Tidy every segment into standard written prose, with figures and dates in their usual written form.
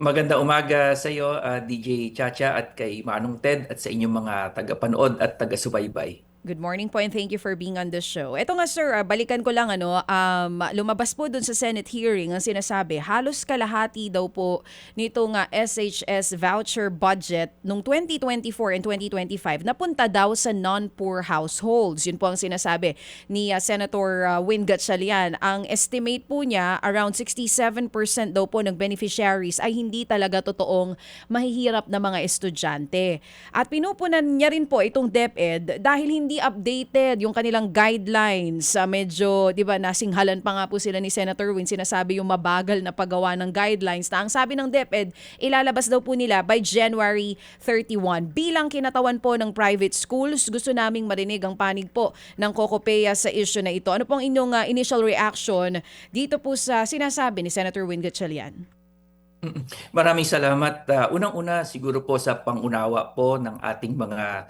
Maganda umaga sa iyo, DJ Chacha at kay Manong Ted at sa inyong mga tagapanood at taga-subaybay. Good morning po and thank you for being on the show. Eto nga sir, balikan ko lang lumabas po dun sa Senate hearing ang sinasabi, halos kalahati daw po nito nga SHS voucher budget nung 2024 and 2025 napunta daw sa non-poor households. Yun po ang sinasabi ni Senator Win Gatchalian. Ang estimate po niya, around 67% daw po ng beneficiaries ay hindi talaga totoong mahihirap na mga estudyante. At pinupunan niya rin po itong DepEd dahil hindi updated yung kanilang guidelines. Medyo, 'di ba, nasinghalan pa nga po sila ni Senator Win, sinasabi yung mabagal na paggawa ng guidelines na ang sabi ng DepEd, ilalabas daw po nila by January 31. Bilang kinatawan po ng private schools, gusto naming marinig ang panig po ng COCOPEA sa issue na ito. Ano pong inyong initial reaction dito po sa sinasabi ni Senator Win Gatchalian? Maraming salamat. Unang-una siguro po sa pangunawa po ng ating mga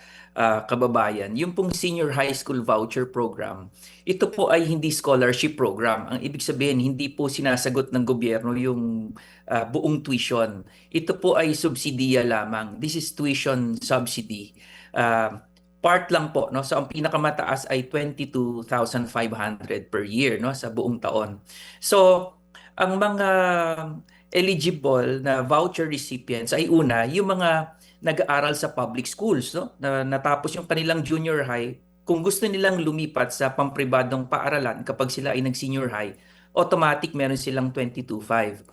kababayan. Yung pong Senior High School Voucher Program, ito po ay hindi scholarship program. Ang ibig sabihin, hindi po sinasagot ng gobyerno yung buong tuition. Ito po ay subsidiya lamang. This is tuition subsidy. Part lang po, no? So ang pinakamataas ay 22,500 per year, no, sa buong taon. So ang mga eligible na voucher recipients ay una, yung mga nag-aaral sa public schools, no? Na natapos yung kanilang junior high, kung gusto nilang lumipat sa pampribadong paaralan kapag sila ay nag-senior high, automatic meron silang 22,500.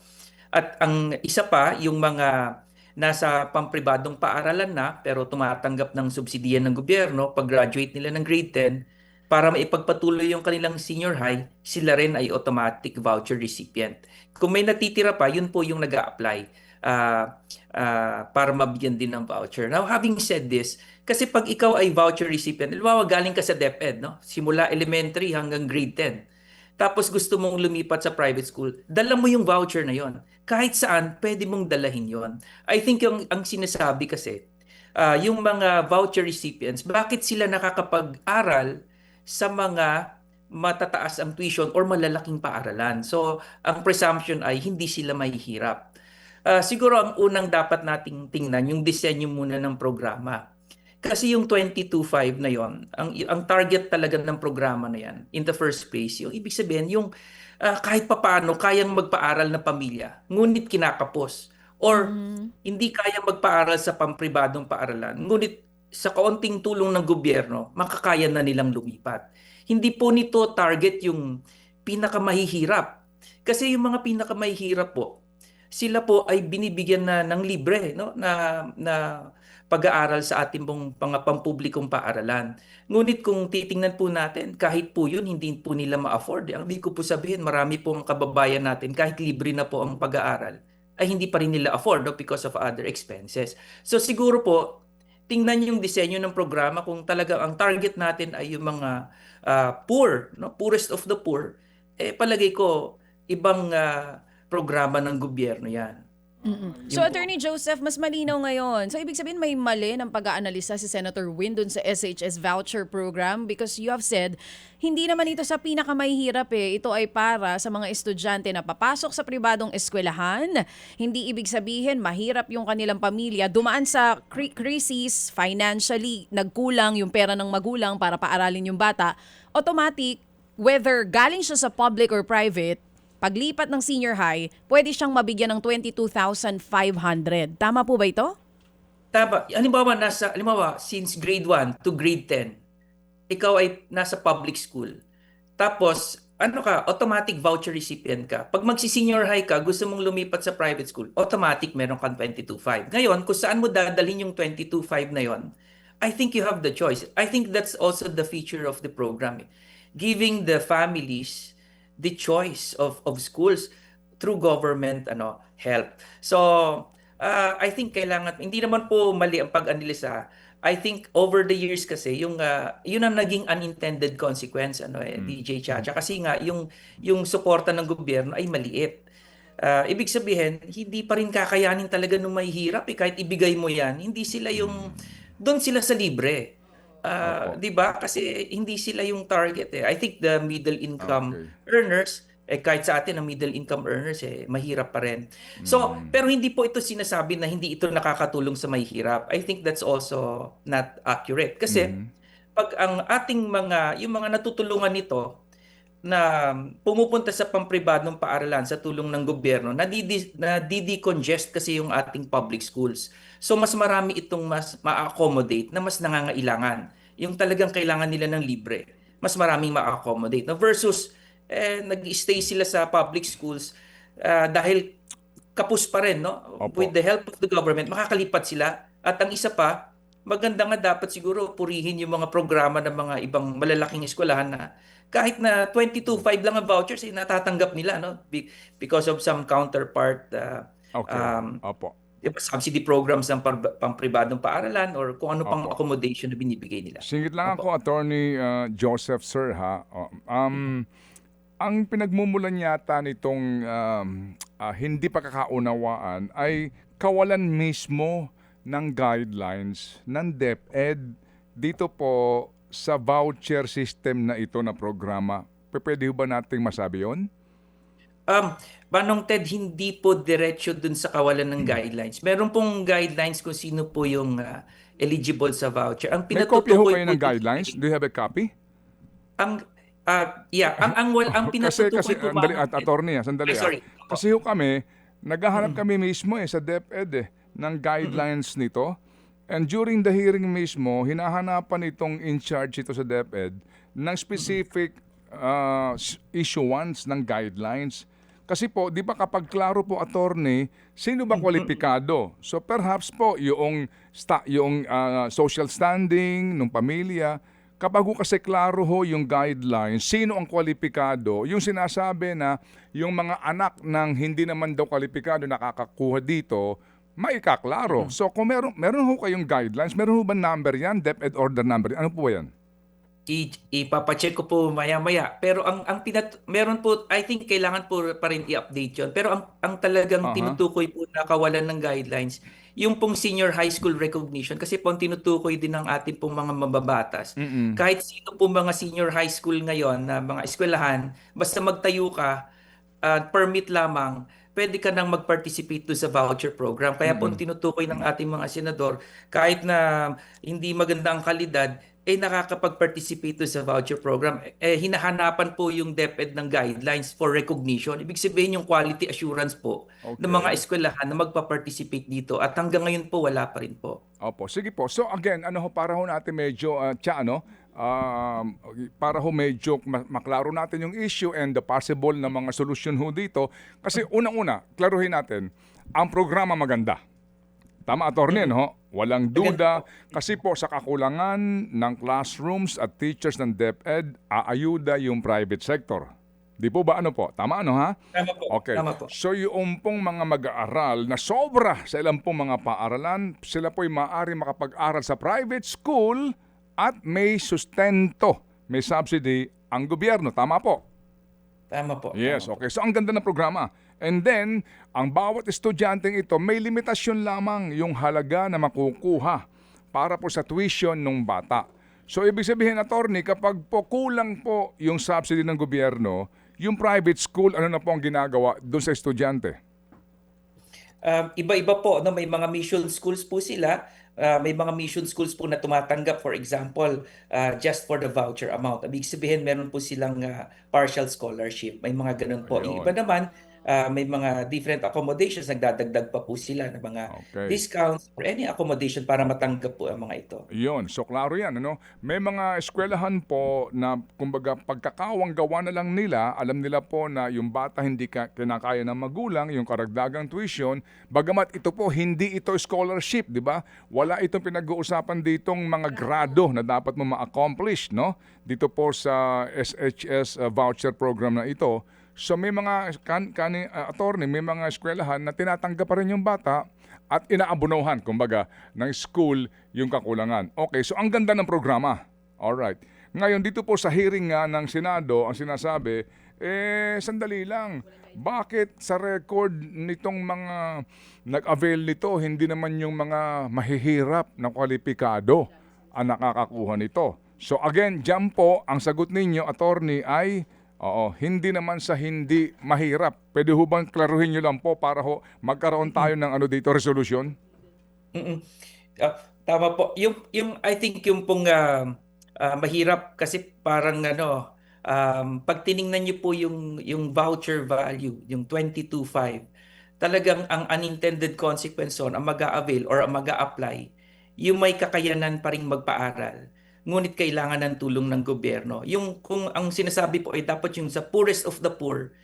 At ang isa pa, yung mga nasa pampribadong paaralan na pero tumatanggap ng subsidiyan ng gobyerno pag graduate nila ng grade 10, para maipagpatuloy yung kanilang senior high, sila rin ay automatic voucher recipient. Kung may natitira pa, yun po yung nag-a-apply para mabigyan din ng voucher. Now, having said this, kasi pag ikaw ay voucher recipient, halimbawa galing ka sa DepEd, no? Simula elementary hanggang grade 10. Tapos gusto mong lumipat sa private school, dala mo yung voucher na yon. Kahit saan, pwede mong dalahin yon. I think ang sinasabi kasi, yung mga voucher recipients, bakit sila nakakapag-aral sa mga matataas ang tuition or malalaking paaralan? So, ang presumption ay hindi sila mahihirap. Siguro ang unang dapat nating tingnan, yung disenyo muna ng programa. Kasi yung 22.5 na yon, ang target talaga ng programa na yan, in the first place, yung ibig sabihin, yung kahit papaano, kayang magpaaral na pamilya, ngunit kinakapos. Or Mm. hindi kayang magpaaral sa pampribadong paaralan, ngunit sa kaunting tulong ng gobyerno, makakaya na nilang lumipat. Hindi po nito target yung pinakamahihirap. Kasi yung mga pinakamahihirap po, sila po ay binibigyan na ng libre, no, na pag-aaral sa ating pong mga pampublikong paaralan. Ngunit kung titingnan po natin, kahit po yun, hindi po nila ma-afford. Ang ibig ko po sabihin, marami po ang kababayan natin, kahit libre na po ang pag-aaral, ay hindi pa rin nila afford, no, because of other expenses. So siguro po, tingnan yung disenyo ng programa kung talaga ang target natin ay yung mga poor, no, poorest of the poor, palagay ko, ibang programa ng gobyerno yan. So Yun po. Attorney Joseph, mas malinaw ngayon. So ibig sabihin may mali ng pag-aanalisa si Senator Win dun sa SHS voucher program because you have said hindi naman ito sa pinakamahihirap eh. Ito ay para sa mga estudyante na papasok sa pribadong eskwelahan. Hindi ibig sabihin mahirap yung kanilang pamilya. Dumaan sa crisis, financially, nagkulang yung pera ng magulang para paaralin yung bata. Automatic, whether galing siya sa public or private, paglipat ng senior high, pwede siyang mabigyan ng 22,500. Tama po ba ito? Tama. Halimbawa, since grade 1 to grade 10, ikaw ay nasa public school. Tapos, ano ka, automatic voucher recipient ka. Pag magsi-senior high ka, gusto mong lumipat sa private school, automatic meron kang 22.5. Ngayon, kung saan mo dadalhin yung 22.5 na yon, I think you have the choice. I think that's also the feature of the program. Giving the families the choice of schools through government help. So, I think kailangan, hindi naman po mali ang pag-analisa. I think over the years kasi yun ang naging unintended consequence DJ Chacha, kasi nga yung suporta ng gobyerno ay maliit. Ibig sabihin, hindi pa rin kakayanin talaga nung mahihirap kahit ibigay mo yan, hindi sila yung doon sila sa libre. Opo. 'Di ba? Kasi hindi sila yung target eh. I think the middle income Okay. earners kahit sa atin, ang middle income earners, mahirap pa rin. So, Mm. pero hindi po ito sinasabi na hindi ito nakakatulong sa mahihirap. I think that's also not accurate. Kasi, Mhm. pag ang ating yung mga natutulungan nito, na pumupunta sa pampribadong paaralan sa tulong ng gobyerno, nadidi-congest kasi yung ating public schools. So mas marami itong mas ma-accommodate na mas nangangailangan. Yung talagang kailangan nila ng libre, mas maraming ma-accommodate. Na versus nag-stay sila sa public schools dahil kapos pa rin, no? Opo. With the help of the government, makakalipat sila. At ang isa pa, maganda nga dapat siguro purihin yung mga programa ng mga ibang malalaking eskwelahan na kahit na 22.5 lang ang vouchers, natatanggap nila, no? Because of some counterpart Okay. um, Opo. subsidy programs ng pampribadong paaralan or kung ano pang Opo. accommodation na binibigay nila. Singit lang Opo. ako, Attorney Joseph, sir, ha. Ang pinagmumulan yata nitong hindi pagkakaunawaan ay kawalan mismo ng guidelines ng DepEd dito po sa voucher system na ito na programa. Pwede ba nating masabi yon? Manong Ted, hindi po diretso dun sa kawalan ng guidelines. Meron pong guidelines kung sino po yung eligible sa voucher. Ang May kopya ho pinatutukoy kayo po ng guidelines? Do you have a copy? ang ang Kasi pinatutukoy po andali Manong at Ted. attorney, sandali. Ay, sorry. Kasi ho kami, naghahanap kami mismo sa DepEd ng guidelines nito. And during the hearing mismo, hinahanapan itong in charge ito sa DepEd ng specific issuance ng guidelines. Kasi po, di ba kapag klaro po, attorney, sino ba kwalipikado? So perhaps po yung social standing ng pamilya, kapag ho kasi klaro ho yung guidelines, sino ang kwalipikado, yung sinasabi na yung mga anak ng hindi naman daw kwalipikado nakakakuha dito, maikaklaro. So kung meron ho kayong guidelines, meron ho ba number yan, DepEd order number, ano po ba yan? Ipapacheck ko po maya-maya. Pero meron po, I think kailangan po pa rin i-update 'yon. Pero ang talagang tinutukoy po na kawalan ng guidelines, yung pong senior high school recognition kasi po ang tinutukoy din ng ating pong mga mababatas. Kahit sino po mga senior high school ngayon na mga eskwelahan, basta magtayo ka, permit lamang, pwede ka nang mag-participate doon sa voucher program. Kaya po ang tinutukoy ng ating mga senador, kahit na hindi maganda ang kalidad, nakakapag-participate doon sa voucher program. Hinahanapan po yung DepEd ng guidelines for recognition. Ibig sabihin yung quality assurance po ng mga eskwelahan na magpa-participate dito. At hanggang ngayon po, wala pa rin po. Opo, sige po. So again, para ho natin medyo, para ho medyo maklaro natin yung issue and the possible na mga solusyon ho dito. Kasi unang-una, klaruhin natin, ang programa maganda. Tama, attorney, no? Walang duda. Kasi po sa kakulangan ng classrooms at teachers ng DepEd, aayuda yung private sector. Di po ba ano po? Tama ano ha? Tama po. Okay. Tama po. So yung pong mga mag-aaral na sobra sa ilang pong mga paaralan, sila po'y maaari makapag-aral sa private school at may sustento, may subsidy ang gobyerno. Tama po? Tama po. Yes, Tama po. okay. So ang ganda ng programa. And then, ang bawat estudyanteng ito, may limitasyon lamang yung halaga na makukuha para po sa tuition ng bata. So ibig sabihin, attorney, kapag po kulang po yung subsidy ng gobyerno, yung private school, ano na po ang ginagawa doon sa estudyante? Iba-iba po, no? May mga mission schools po sila. May mga mission schools po na tumatanggap, for example, just for the voucher amount. Ibig sabihin, meron po silang partial scholarship. May mga ganun po. Yung iba Ayun. naman, may mga different accommodations. Nagdadagdag pa po sila ng mga Okay. discounts or any accommodation para matanggap po ang mga ito. Yun, so klaro yan, ano? May mga eskwelahan po na, kumbaga, pagkakawang gawa na lang nila, alam nila po na yung bata hindi kinakaya ng magulang, yung karagdagang tuition, bagamat ito po, hindi ito scholarship, di ba? Wala itong pinag-uusapan ditong mga grado na dapat mo ma-accomplish, no? Dito po sa SHS voucher program na ito. So may mga, attorney, may mga eskwelahan na tinatanggap pa rin yung bata, at inaabunuhan, kumbaga, ng school yung kakulangan. Okay, so ang ganda ng programa. Alright. Ngayon, dito po sa hearing nga ng Senado, ang sinasabi, sandali lang. Bakit sa record nitong mga nag-avail nito, hindi naman yung mga mahihirap na kwalipikado ang nakakakuha nito? So again, dyan po, ang sagot ninyo, attorney, ay Oo, hindi naman sa hindi mahirap. Pwede ho bang klaruhin nyo lang po para ho magkaroon tayo ng ano dito, resolution? Mm. Tama po. Yung I think yung pong mahirap kasi parang pag tiningnan niyo po yung voucher value, yung 22.5, talagang ang unintended consequence on ang mag-a-avail or ang mag-a-apply, yung may kakayanan pa ring magpaaral. Ngunit kailangan ng tulong ng gobyerno. Yung kung ang sinasabi po ay dapat yung sa poorest of the poor,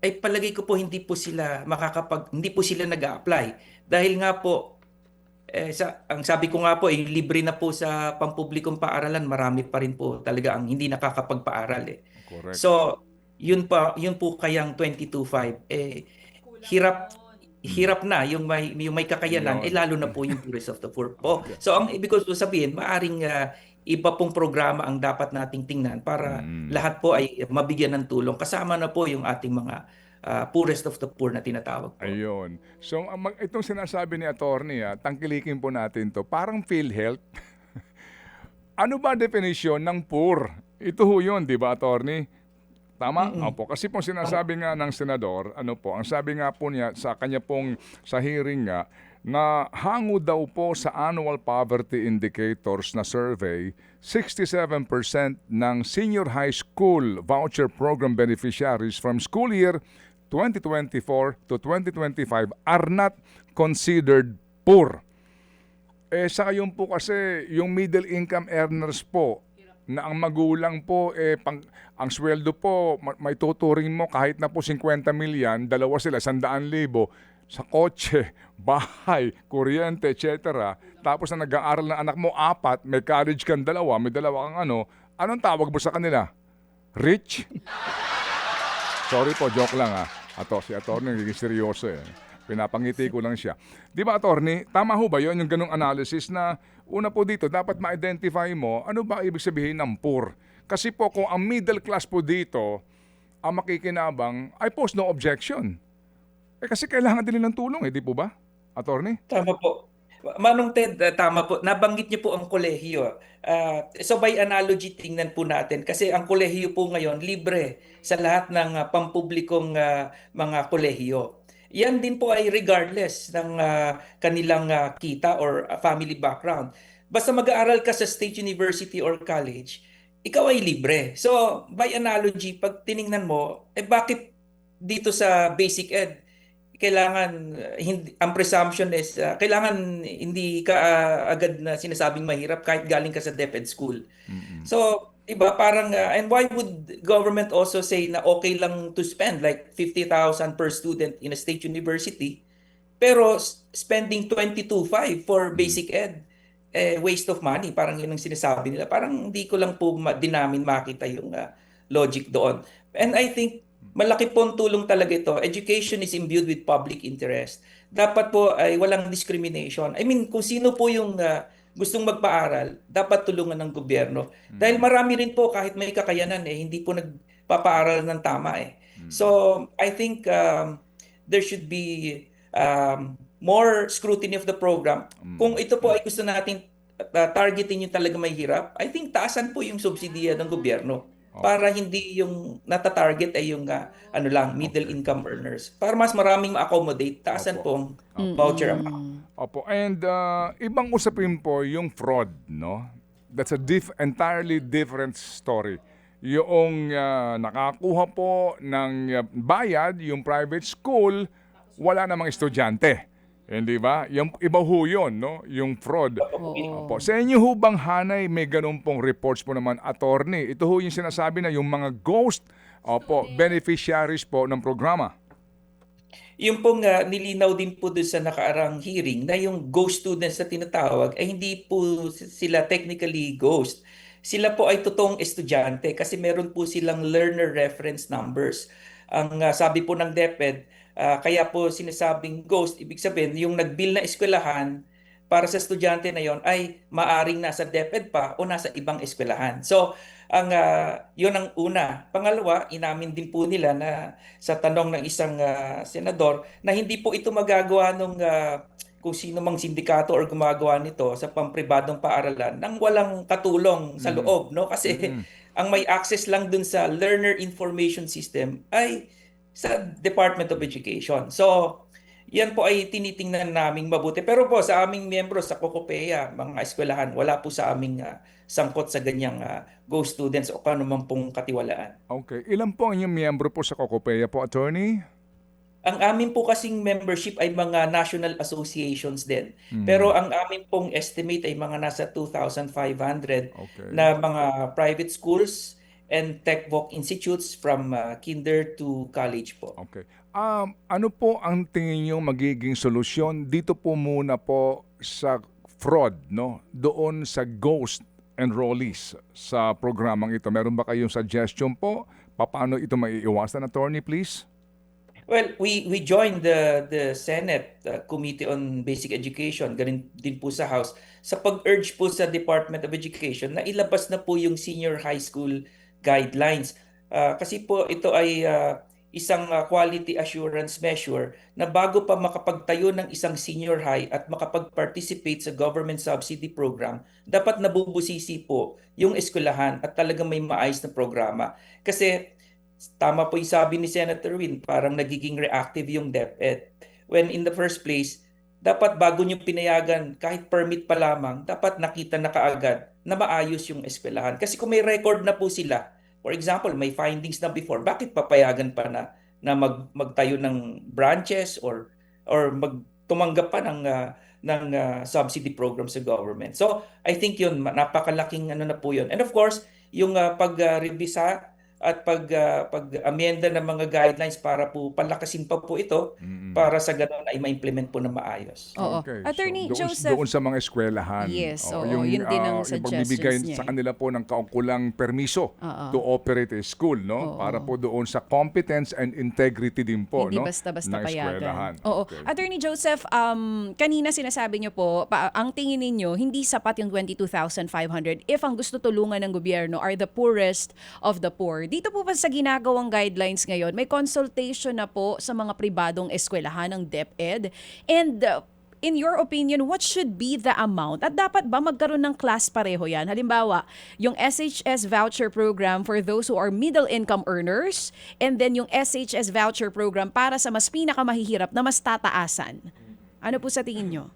ay palagay ko po hindi po sila nag-a-apply dahil nga po ang sabi ko nga po, libre na po sa pampublikong paaralan, marami pa rin po talaga ang hindi nakakapagpaaral eh. Correct. So, yun po kayang 22.5 hirap hirap na yung may kakayanan Yun. lalo na po yung poorest of the poor po. So, ang ibig ko sabihin, maaring iba pong programa ang dapat nating tingnan para lahat po ay mabigyan ng tulong kasama na po yung ating mga poorest of the poor na tinatawag po. Ayun. So, itong sinasabi ni attorney, tangkilikin po natin to. Parang PhilHealth. Ano ba definition ng poor? Ito ho yun, di ba, attorney? Tama? Opo. Kasi po sinasabi nga ng senador, ano po, ang sabi nga po niya sa kanya pong sa hearing nga, na hango daw po sa annual poverty indicators na survey, 67% ng senior high school voucher program beneficiaries from school year 2024 to 2025 are not considered poor. Sa yun po kasi, yung middle income earners po, na ang magulang po, ang sweldo po, may tuturing mo kahit na po 50 milyan, dalawa sila, 100,000, sa kotse, bahay, kuryente, etc. Tapos na nag-aaral ng anak mo, 4, may college kang dalawa, may dalawa kang anong tawag mo sa kanila? Rich? Sorry po, joke lang si attorney nagiging seryoso Pinapangiti ko lang siya. Di ba, attorney, tama ho ba yun yung ganong analysis na una po dito, dapat ma-identify mo ano ba ibig sabihin ng poor? Kasi po kung ang middle class po dito ang makikinabang, I pose no objection. Kasi kailangan din ng tulong di po ba, attorney? Tama po. Manong Ted, tama po. Nabanggit niyo po ang kolehiyo. So by analogy, tingnan po natin. Kasi ang kolehiyo po ngayon, libre sa lahat ng pampublikong mga kolehiyo. Yan din po ay regardless ng kanilang kita or family background. Basta mag-aaral ka sa state university or college, ikaw ay libre. So by analogy, pag tiningnan mo, bakit dito sa basic ed, kailangan hindi, ang presumption is kailangan hindi ka agad na sinasabing mahirap kahit galing ka sa DepEd school. So, iba parang and why would government also say na okay lang to spend like 50,000 per student in a state university pero spending 22.5 for basic ed waste of money, parang yun ang sinasabi nila. Parang hindi ko lang po din namin makita yung logic doon. And I think malaki pong tulong talaga ito. Education is imbued with public interest. Dapat po ay walang discrimination. I mean, kung sino po yung gustong magpaaral, dapat tulungan ng gobyerno. Dahil marami rin po kahit may kakayanan hindi po nagpapaaral ng tama So, I think there should be more scrutiny of the program. Kung ito po ay gusto natin targetin yung talaga may hirap, I think taasan po yung subsidiya ng gobyerno para hindi yung nata-target ay yung middle income earners. Para mas maraming ma-accommodate, taasan po ang voucher amount. Opo, and ibang usapin po yung fraud, no? That's a entirely different story. Yung nakakuha po ng bayad, yung private school, wala namang estudyante. Hindi ba? Yung iba ho yun, no? Yung fraud. Opo. Sa inyo ho bang hanay may ganun pong reports po naman, attorney? Ito ho yung sinasabi na yung mga ghost beneficiaries po ng programa. Yung pong nilinaw din po doon sa nakaarang hearing na yung ghost students na tinatawag ay hindi po sila technically ghost. Sila po ay totoong estudyante kasi meron po silang learner reference numbers. Ang sabi po ng DepEd, kaya po sinasabing ghost, ibig sabihin yung nag-bill na eskwelahan para sa estudyante na yon ay maaring nasa DepEd pa o nasa ibang eskwelahan. So, yun ang una. Pangalawa, inamin din po nila na sa tanong ng isang senador na hindi po ito magagawa ng kung sino mang sindikato or gumagawa nito sa pampribadong paaralan nang walang katulong sa Mm. loob, no? Kasi Mm. ang may access lang dun sa Learner Information System ay sa Department of Education. So, yan po ay tinitingnan naming mabuti. Pero po sa aming miyembro sa Cocopeya, mga eskwelahan, wala po sa aming sangkot sa ganyang Go Students o kano man pong katiwalaan. Okay. Ilan po ang inyong miyembro po sa Cocopeya po, attorney? Ang amin po kasing membership ay mga national associations din. Mm. Pero ang amin pong estimate ay mga nasa 2,500 Okay. na mga private schools and tech voc institutes from kinder to college po. Okay. Ano po ang tingin niyo magiging solusyon dito po muna po sa fraud, no? Doon sa ghost enrollees sa programang ito. Meron ba kayong suggestion po? Paano ito maiiwasan, attorney, please? Well, we joined the Senate Committee on Basic Education, ganun din po sa House, sa pag-urge po sa Department of Education na ilabas na po yung senior high school guidelines. Kasi po ito ay isang quality assurance measure na bago pa makapagtayo ng isang senior high at makapag-participate sa government subsidy program, dapat nabubusisi po yung eskwelahan at talagang may maayos na programa. Kasi tama po yung sabi ni Senator Win, parang nagiging reactive yung DepEd. When in the first place, dapat bago nyo pinayagan, kahit permit pa lamang, dapat nakita na kaagad na maayos yung eskwelahan. Kasi kung may record na po sila, for example, may findings na before, bakit papayagan pa na magtayo ng branches or tumanggap pa ng subsidy program sa government. So, I think yun, napakalaking ano na po yun. And of course, yung pag-revisa at pag-amenda ng mga guidelines para po palakasin pa po ito Mm. para sa ganun ay ma-implement po na maayos. Oo. Okay. So, Attorney doon, Joseph, doon sa mga eskwelahan, yes, oo, yung, yun din ang yung pagbibigay suggestions niya. sa kanila po ng kaukulang permiso Oo. to operate a school, no? Oo. Para po doon sa competence and integrity din po, Hindi no? basta-basta ng eskwelahan. payagan. Oo. Okay. Attorney Joseph, kanina sinasabi niyo po, ang tingin ninyo, hindi sapat yung 22,500 if ang gusto tulungan ng gobyerno are the poorest of the poor. Dito po ba sa ginagawang guidelines ngayon, may consultation na po sa mga pribadong eskwelahan ng DepEd? And in your opinion, what should be the amount? At dapat ba magkaroon ng class pareho yan? Halimbawa, yung SHS voucher program for those who are middle income earners, and then yung SHS voucher program para sa mas pinakamahihirap na mas tataasan. Ano po sa tingin nyo?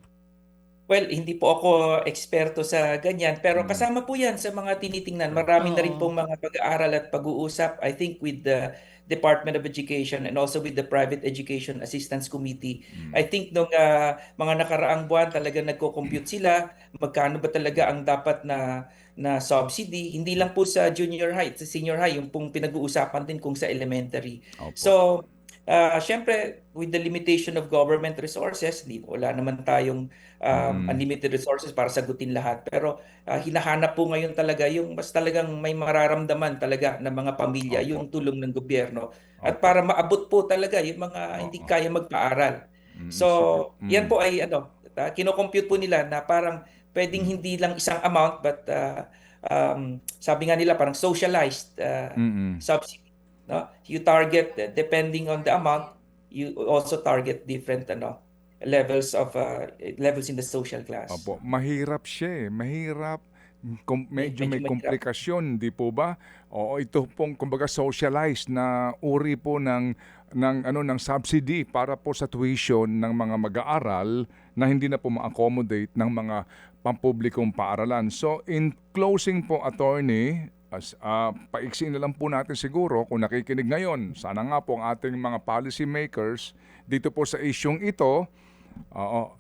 Well, hindi po ako eksperto sa ganyan, pero kasama po yan sa mga tinitingnan. Marami na rin Oo. pong mga pag-aaral at pag-uusap, I think, with the Department of Education and also with the Private Education Assistance Committee. I think nung mga nakaraang buwan talaga nagko-compute sila, magkano ba talaga ang dapat na subsidy, hindi lang po sa junior high, sa senior high, yung pong pinag-uusapan din kung sa elementary. Opo. So, syempre, with the limitation of government resources, wala naman tayong unlimited resources para sagutin lahat. Pero hinahanap po ngayon talaga yung mas talagang may mararamdaman talaga ng mga pamilya, Opo. yung tulong ng gobyerno. At Opo. para maabot po talaga yung mga hindi Oo. kaya magpaaral. So, Sige. yan po ay kino-compute po nila na parang pwedeng hindi lang isang amount but sabi nga nila parang socialized subsidy. No? You target depending on the amount, you also target different levels in the social class. Opo, mahirap siya eh. Mahirap. Medyo may Medyo mahirap. komplikasyon, di po ba? Oo, ito pong kumbaga socialized na uri po ng subsidy para po sa tuition ng mga mag-aaral na hindi na po ma-accommodate ng mga pampublikong paaralan. So in closing po, attorney, paiksi na lang po natin siguro kung nakikinig ngayon. Sana nga po ang ating mga policy makers dito po sa isyong ito.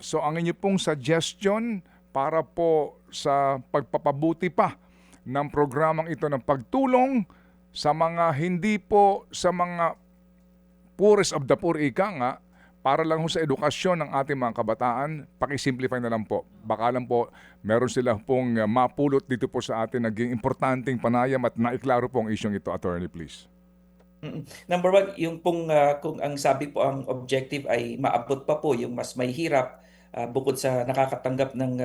So ang inyo pong suggestion para po sa pagpapabuti pa ng programang ito ng pagtulong sa mga hindi po sa mga poorest of the poor, ika nga, para lang ho sa edukasyon ng ating mga kabataan, pakisimplify na lang po. Baka lang po meron sila pong mapulot dito po sa atin naging importanteng panayam at naiklaro po ang isyong ito, attorney, please. Number one, yung pong kung ang sabi po ang objective ay maabot pa po yung mas may hirap bukod sa nakakatanggap ng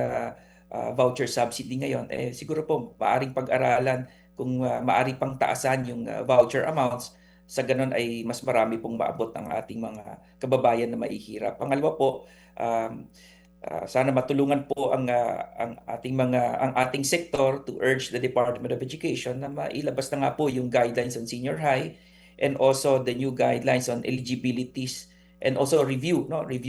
voucher subsidy ngayon, siguro po maaring pag-aralan kung maaari pang taasan yung voucher amounts. Sa ganun ay mas marami pong maabot ang ating mga kababayan na mahihirap. Pangalawa po, Sana matulungan po ang ating sektor to urge the Department of Education na mailabas na nga po yung guidelines on senior high and also the new guidelines on eligibilities and also review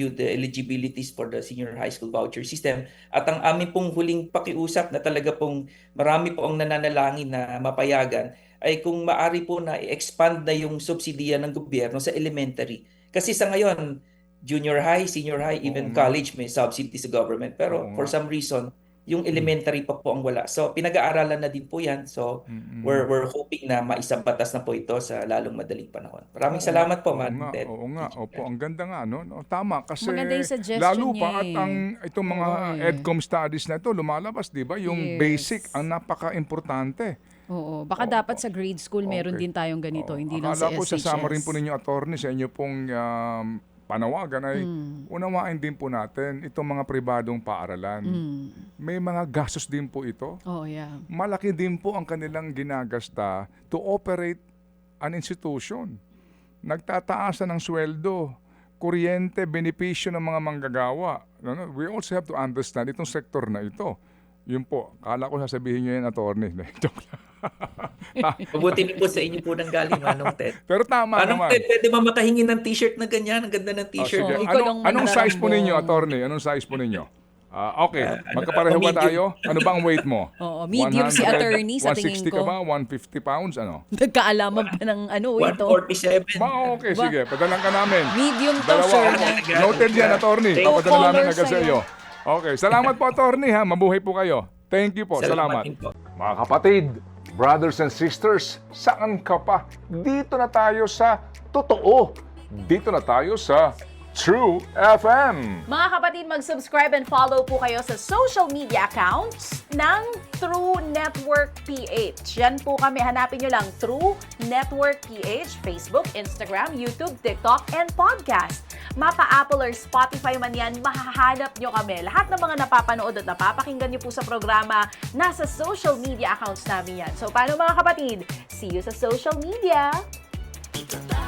the eligibilities for the senior high school voucher system. At ang aming pong huling pakiusap na talaga pong marami po ang nananalangin na mapayagan ay kung maari po na i-expand na yung subsidiya ng gobyerno sa elementary. Kasi sa ngayon, junior high, senior high, even nga. college may subsidy sa government. Pero Oo for nga. some reason, yung elementary pa po ang wala. So pinag-aaralan na din po yan. So we're hoping na maisabatas na po ito sa lalong madaling panahon. Maraming salamat po, Oo Madam nga, Ted. oo nga. Opo, ang ganda nga, no? No, tama, kasi Maganda yung suggestion lalo niya pa at eh. ang itong mga Oo eh. EDCOM studies na ito, lumalabas, di ba? Yung Yes. basic, ang napaka-importante. Oo, baka dapat sa grade school meron Okay. din tayong ganito, Oo, hindi lang sa akala ko SHS. sasama rin po ninyo, attorney, sa inyo pong panawagan ay unawain din po natin itong mga pribadong paaralan. May mga gastos din po ito. Oh, yeah. Malaki din po ang kanilang ginagasta to operate an institution. Nagtataasan ng sweldo, kuryente, benepisyo ng mga manggagawa. We also have to understand itong sektor na ito. Yun po, kala ko sasabihin nyo yan, attorney. Joke lang. Mabuti din po sa inyo po nang galing, Manong Ted. Pero tama Manong naman. Ted, pwede ba makahingi ng t-shirt na ganyan? Ang ganda ng Oh, t-shirt. sige. Oh, ikaw lang Anong size po manarambong. ninyo, attorney? Anong size po ninyo? Okay, magkapareho ba medium. tayo? Ano ba ang weight mo? Oo, medium si attorney sa tingin 160 ka ko. ba? 150 pounds? Ano? Nagkaalaman pa ng ito. 147. Okay, sige. Padalan ka namin. Medium to, Dalawa. sure na. Noted yan, attorney. Thank you. Papadala namin Color agad sa sa'yo. iyo. Okay, salamat po, attorney, ha. Mabuhay po kayo. Thank you po. Salamat. din po. Mga kapatid, brothers and sisters, saan ka pa? Dito na tayo sa totoo. Dito na tayo sa True FM. Mga kapatid, mag-subscribe and follow po kayo sa social media accounts ng True Network PH. Yan po kami. Hanapin nyo lang True Network PH, Facebook, Instagram, YouTube, TikTok, and podcast. Mapa Apple or Spotify man yan, mahahanap nyo kami. Lahat ng mga napapanood at napapakinggan nyo po sa programa, nasa social media accounts namin yan. So, paano mga kapatid? See you sa social media! Dito tayo